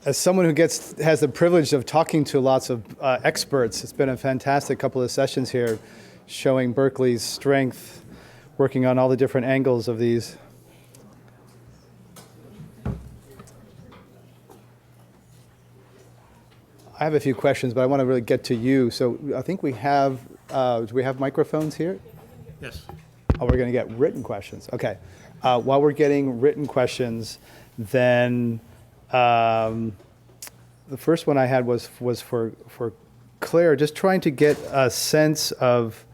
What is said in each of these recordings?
As someone who has the privilege of talking to lots of experts, it's been a fantastic couple of sessions here showing Berkeley's strength, working on all the different angles of these. I have a few questions, but I want to really get to you. So I think we have, do we have microphones here? Yes. Oh, we're going to get written questions. Okay. While we're getting written questions, then the first one I had was for Claire, just trying to get a sense of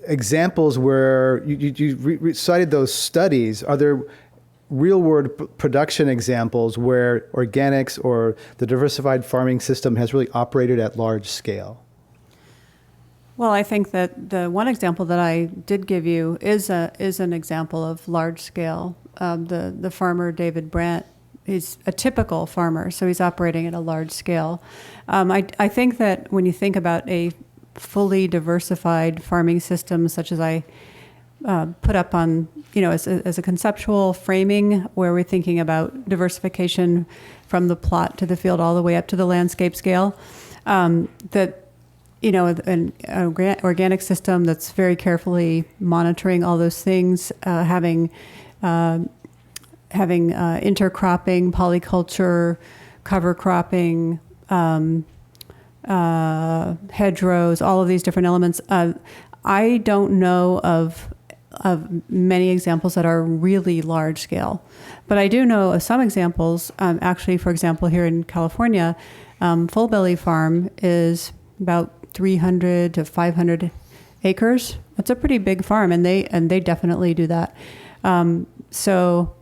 examples where you cited those studies. Are there real-world production examples where organics or the diversified farming system has really operated at large scale? Well, I think that the one example that I did give you is an example of large scale. The farmer David Brandt is a typical farmer, so he's operating at a large scale. I think that when you think about a fully diversified farming system, such as I put up on, as a conceptual framing, where we're thinking about diversification from the plot to the field all the way up to the landscape scale, that an organic system that's very carefully monitoring all those things, having intercropping, polyculture, cover cropping, hedgerows, all of these different elements. I don't know of many examples that are really large scale, but I do know of some examples. Actually, for example, here in California, Full Belly Farm is about 300 to 500 acres. It's a pretty big farm, and they definitely do that. So,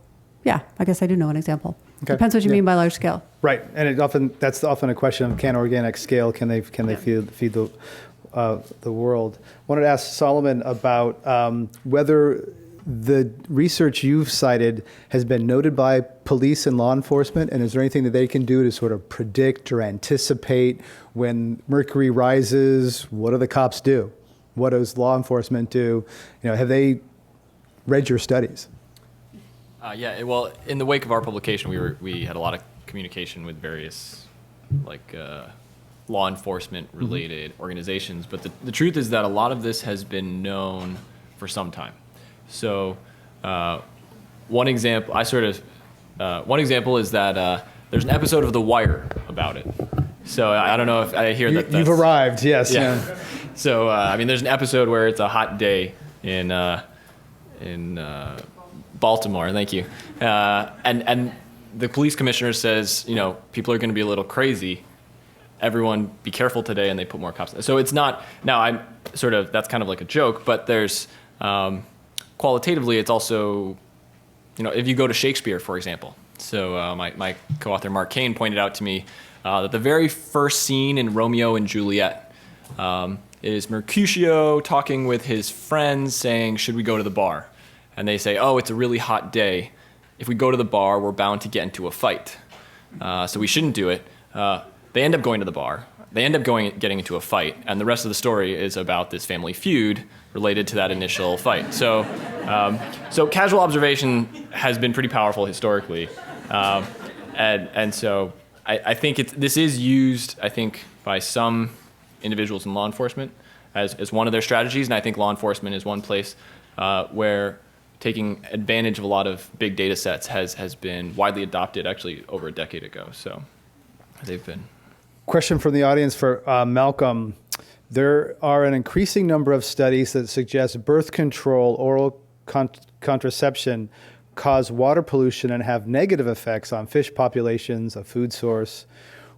yeah, I guess I do know an example. Okay. Depends what you mean by large scale. Right, and that's often a question of can organic scale, can they feed the world. I wanted to ask Solomon about whether the research you've cited has been noted by police and law enforcement, and is there anything that they can do to sort of predict or anticipate when mercury rises? What do the cops do? What does law enforcement do? Have they read your studies? Yeah, well, in the wake of our publication, we had a lot of communication with various law enforcement related organizations, but the truth is that a lot of this has been known for some time. So one example is that there's an episode of The Wire about it. So I don't know if I hear that you've arrived. Yes. Yeah. So there's an episode where it's a hot day in Baltimore. Thank you. And the police commissioner says, people are going to be a little crazy. Everyone be careful today, and they put more cops. So it's not, now that's kind of like a joke, but there's, qualitatively, it's also, if you go to Shakespeare, for example. So my co-author Mark Kane pointed out to me that the very first scene in Romeo and Juliet is Mercutio talking with his friends saying, should we go to the bar? And they say, oh, it's a really hot day. If we go to the bar, we're bound to get into a fight. So we shouldn't do it. They end up going to the bar. They end up getting into a fight. And the rest of the story is about this family feud related to that initial fight. So casual observation has been pretty powerful historically. And so I think this is used, I think, by some individuals in law enforcement as one of their strategies. And I think law enforcement is one place where taking advantage of a lot of big data sets has been widely adopted actually over a decade ago. So they've been. Question from the audience for Malcolm. There are an increasing number of studies that suggest birth control, oral contraception cause water pollution and have negative effects on fish populations, a food source.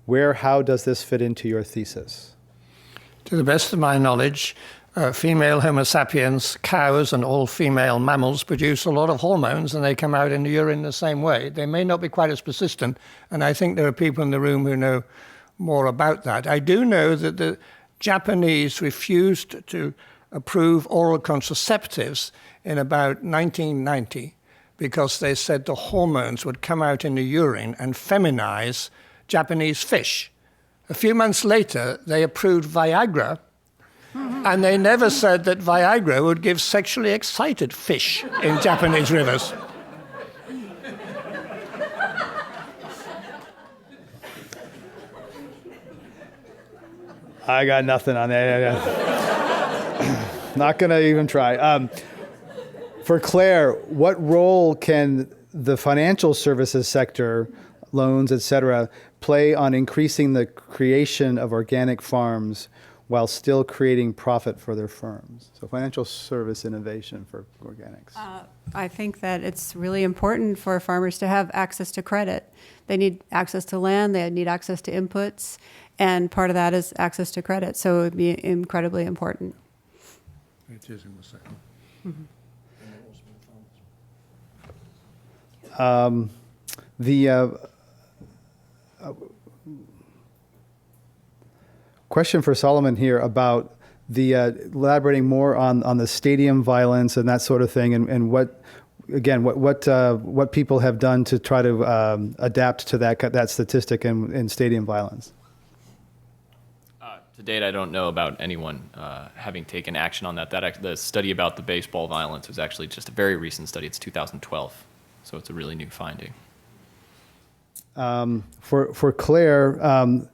How does this fit into your thesis? To the best of my knowledge, female Homo sapiens, cows and all female mammals produce a lot of hormones, and they come out in the urine the same way. They may not be quite as persistent, and I think there are people in the room who know more about that. I do know that the Japanese refused to approve oral contraceptives in about 1990 because they said the hormones would come out in the urine and feminize Japanese fish. A few months later, they approved Viagra, and they never said that Viagra would give sexually excited fish in Japanese rivers. I got nothing on that. Not going to even try. For Claire, what role can the financial services sector, loans, et cetera, play on increasing the creation of organic farms while still creating profit for their firms? So financial service innovation for organics. I think that it's really important for farmers to have access to credit. They need access to land, they need access to inputs, and part of that is access to credit. So it would be incredibly important. It is in the second. The question for Solomon here about the elaborating more on the stadium violence and that sort of thing, and what people have done to try to adapt to that statistic in stadium violence. To date, I don't know about anyone having taken action on that. The study about the baseball violence was actually just a very recent study. It's 2012, so it's a really new finding. For Claire, on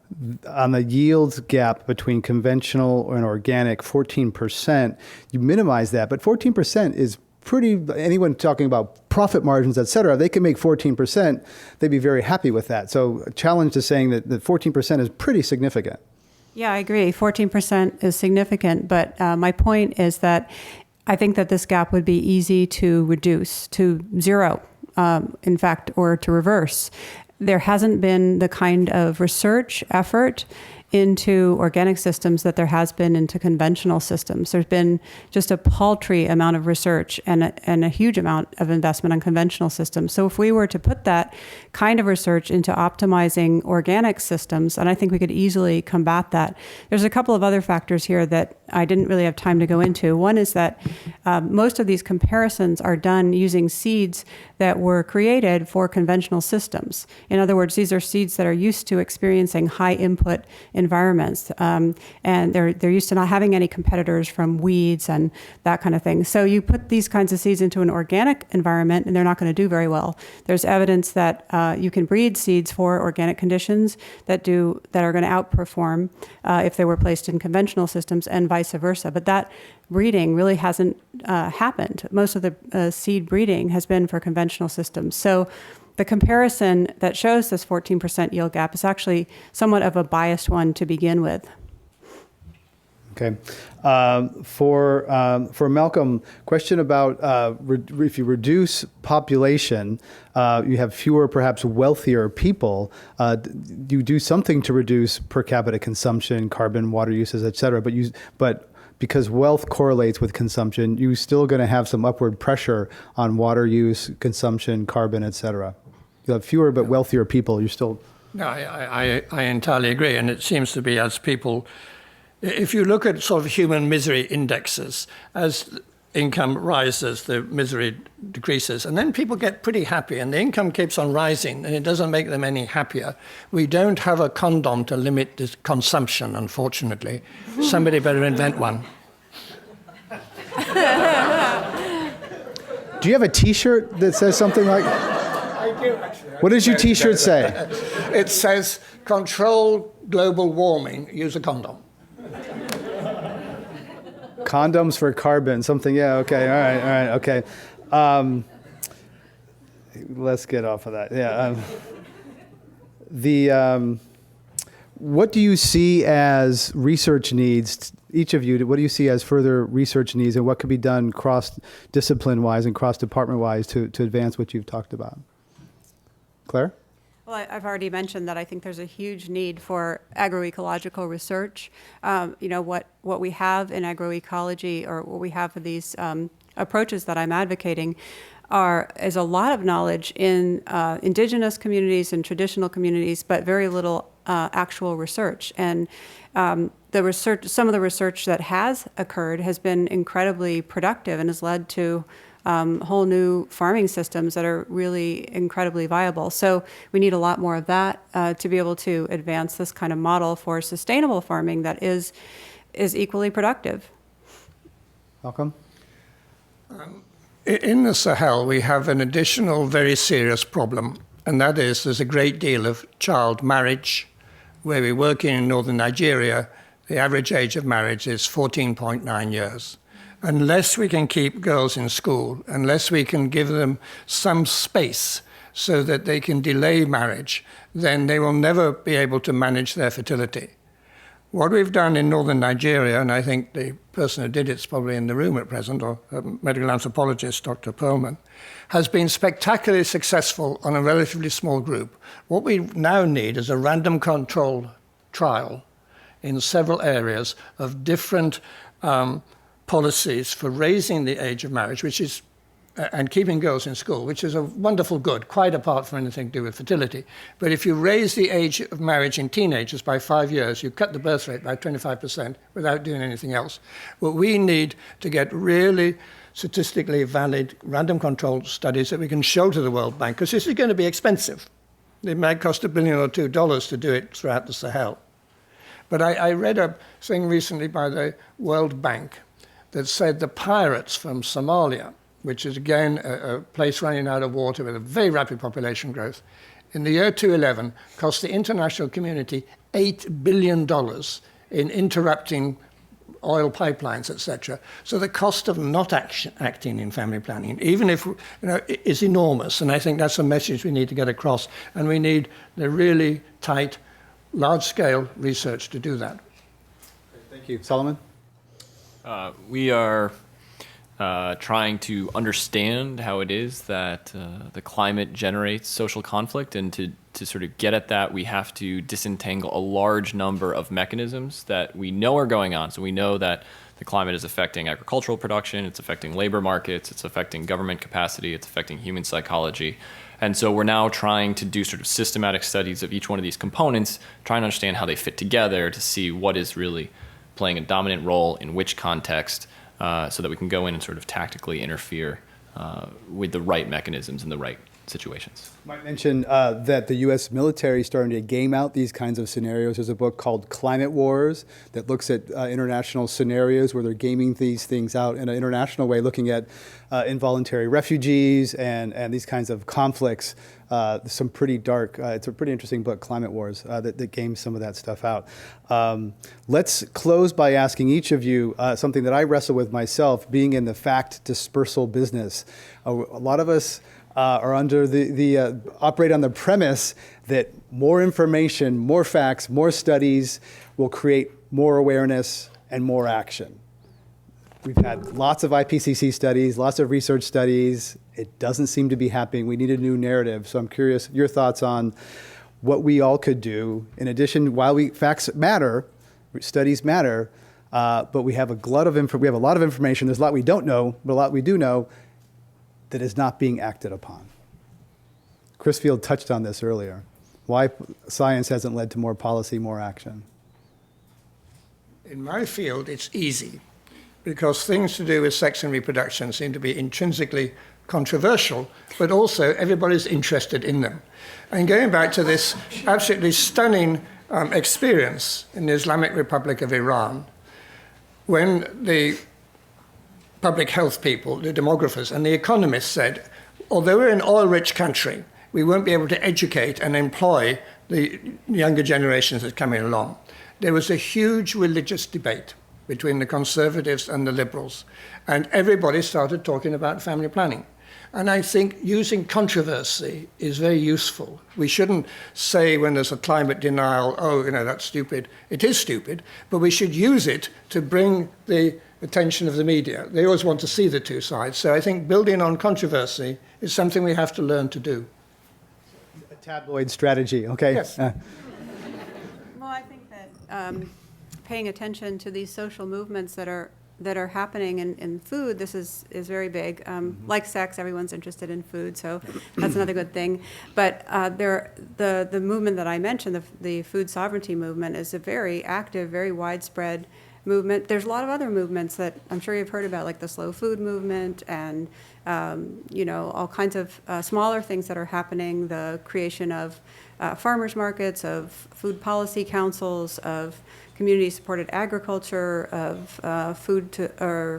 the yields gap between conventional and organic, 14%, you minimize that, but 14% is pretty, anyone talking about profit margins, et cetera, they can make 14%, they'd be very happy with that. So a challenge to saying that 14% is pretty significant. Yeah, I agree. 14% is significant, but my point is that I think that this gap would be easy to reduce to zero, in fact, or to reverse. There hasn't been the kind of research effort into organic systems that there has been into conventional systems. There's been just a paltry amount of research and a huge amount of investment on conventional systems. So if we were to put that kind of research into optimizing organic systems, and I think we could easily combat that. There's a couple of other factors here that I didn't really have time to go into. One is that most of these comparisons are done using seeds that were created for conventional systems. In other words, these are seeds that are used to experiencing high input environments, and they're used to not having any competitors from weeds and that kind of thing. So you put these kinds of seeds into an organic environment, and they're not going to do very well. There's evidence that you can breed seeds for organic conditions that are going to outperform if they were placed in conventional systems, and vice versa. But that breeding really hasn't happened. Most of the seed breeding has been for conventional systems. So the comparison that shows this 14% yield gap is actually somewhat of a biased one to begin with. Okay. For Malcolm, question about if you reduce population, you have fewer, perhaps wealthier people. You do something to reduce per capita consumption, carbon, water uses, et cetera. But because wealth correlates with consumption, you're still going to have some upward pressure on water use, consumption, carbon, et cetera. You have fewer but wealthier people. You're still. No, I entirely agree. And it seems to be as people, if you look at sort of human misery indexes, as income rises, the misery decreases. And then people get pretty happy and the income keeps on rising and it doesn't make them any happier. We don't have a condom to limit this consumption, unfortunately. Somebody better invent one. Do you have a T-shirt that says something like? I do, actually. What does your T-shirt say? It says, control global warming, use a condom. Condoms for carbon, something, yeah, okay, all right, okay. Let's get off of that, yeah. What do you see as research needs, each of you, what do you see as further research needs and what could be done cross-discipline-wise and cross-department-wise to advance what you've talked about? Claire? Well, I've already mentioned that I think there's a huge need for agroecological research. What we have in agroecology, or what we have for these approaches that I'm advocating, is a lot of knowledge in indigenous communities and traditional communities, but very little actual research. And some of the research that has occurred has been incredibly productive and has led to whole new farming systems that are really incredibly viable. So we need a lot more of that to be able to advance this kind of model for sustainable farming that is equally productive. Malcolm? In the Sahel, we have an additional very serious problem, and that is there's a great deal of child marriage. Where we work in northern Nigeria, the average age of marriage is 14.9 years. Unless we can keep girls in school, unless we can give them some space so that they can delay marriage, then they will never be able to manage their fertility. What we've done in northern Nigeria, and I think the person who did it's probably in the room at present, or a medical anthropologist, Dr. Perlman, has been spectacularly successful on a relatively small group. What we now need is a random control trial in several areas of different policies for raising the age of marriage, which is and keeping girls in school, which is a wonderful good, quite apart from anything to do with fertility. But if you raise the age of marriage in teenagers by 5 years, you cut the birth rate by 25% without doing anything else. What we need to get really statistically valid random controlled studies that we can show to the World Bank, because this is going to be expensive. It might cost $1 billion or $2 to do it throughout the Sahel. But I read a thing recently by the World Bank that said the pirates from Somalia, which is again a place running out of water with a very rapid population growth, in the year 2011 cost the international community $8 billion in interrupting oil pipelines, etc. So the cost of not acting in family planning, even if, is enormous. And I think that's a message we need to get across. And we need the really tight, large-scale research to do that. Thank you. Solomon? We are trying to understand how it is that the climate generates social conflict, and to sort of get at that, we have to disentangle a large number of mechanisms that we know are going on. So we know that the climate is affecting agricultural production, it's affecting labor markets, it's affecting government capacity, it's affecting human psychology. And so we're now trying to do sort of systematic studies of each one of these components, trying to understand how they fit together to see what is really playing a dominant role in which context, so that we can go in and sort of tactically interfere with the right mechanisms in the right situations. I might mention that the U.S. military is starting to game out these kinds of scenarios. There's a book called Climate Wars that looks at international scenarios where they're gaming these things out in an international way, looking at involuntary refugees and these kinds of conflicts. Some pretty dark, it's a pretty interesting book, Climate Wars, that games some of that stuff out. Let's close by asking each of you something that I wrestle with myself, being in the fact dispersal business. A lot of us are under the operate on the premise that more information, more facts, more studies will create more awareness and more action. We've had lots of IPCC studies, lots of research studies. It doesn't seem to be happening. We need a new narrative. So I'm curious your thoughts on what we all could do. In addition, while facts matter, studies matter, but we have a lot of information. There's a lot we don't know, but a lot we do know that is not being acted upon. Chris Field touched on this earlier. Why science hasn't led to more policy, more action? In my field, it's easy, because things to do with sex and reproduction seem to be intrinsically controversial, but also everybody's interested in them. And going back to this absolutely stunning experience in the Islamic Republic of Iran, when the public health people, the demographers, and the economists said, although we're an oil-rich country, we won't be able to educate and employ the younger generations that's coming along. There was a huge religious debate between the conservatives and the liberals, and everybody started talking about family planning. And I think using controversy is very useful. We shouldn't say when there's a climate denial, oh, that's stupid. It is stupid, but we should use it to bring the attention of the media. They always want to see the two sides. So I think building on controversy is something we have to learn to do. A tabloid strategy, okay? Yes. Well, I think that paying attention to these social movements that are happening in food, this is very big. Like sex, everyone's interested in food, so that's another good thing. But the movement that I mentioned, the food sovereignty movement, is a very active, very widespread movement. There's a lot of other movements that I'm sure you've heard about, like the slow food movement, and all kinds of smaller things that are happening. The creation of farmers markets, of food policy councils, of community-supported agriculture, of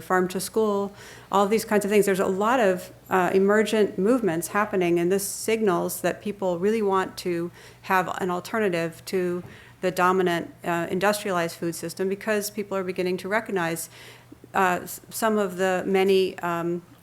farm to school, all these kinds of things. There's a lot of emergent movements happening, and this signals that people really want to have an alternative to the dominant industrialized food system, because people are beginning to recognize some of the many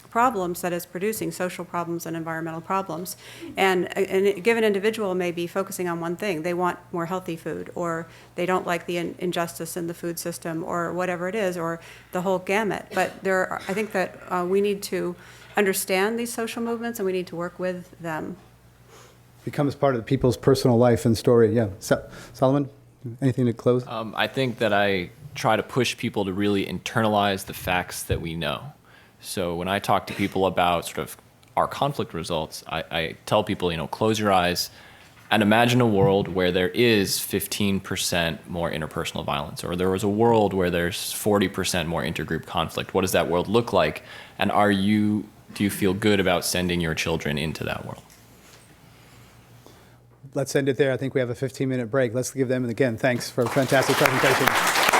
problems that it's producing, social problems and environmental problems. And a given individual may be focusing on one thing. They want more healthy food, or they don't like the injustice in the food system, or whatever it is, or the whole gamut. But I think that we need to understand these social movements, and we need to work with them. Becomes part of people's personal life and story. Yeah. Solomon, anything to close? I think that I try to push people to really internalize the facts that we know. So when I talk to people about sort of our conflict results, I tell people, close your eyes and imagine a world where there is 15% more interpersonal violence, or there was a world where there's 40% more intergroup conflict. What does that world look like? And do you feel good about sending your children into that world? Let's end it there. I think we have a 15-minute break. Let's give them, again, thanks for a fantastic presentation.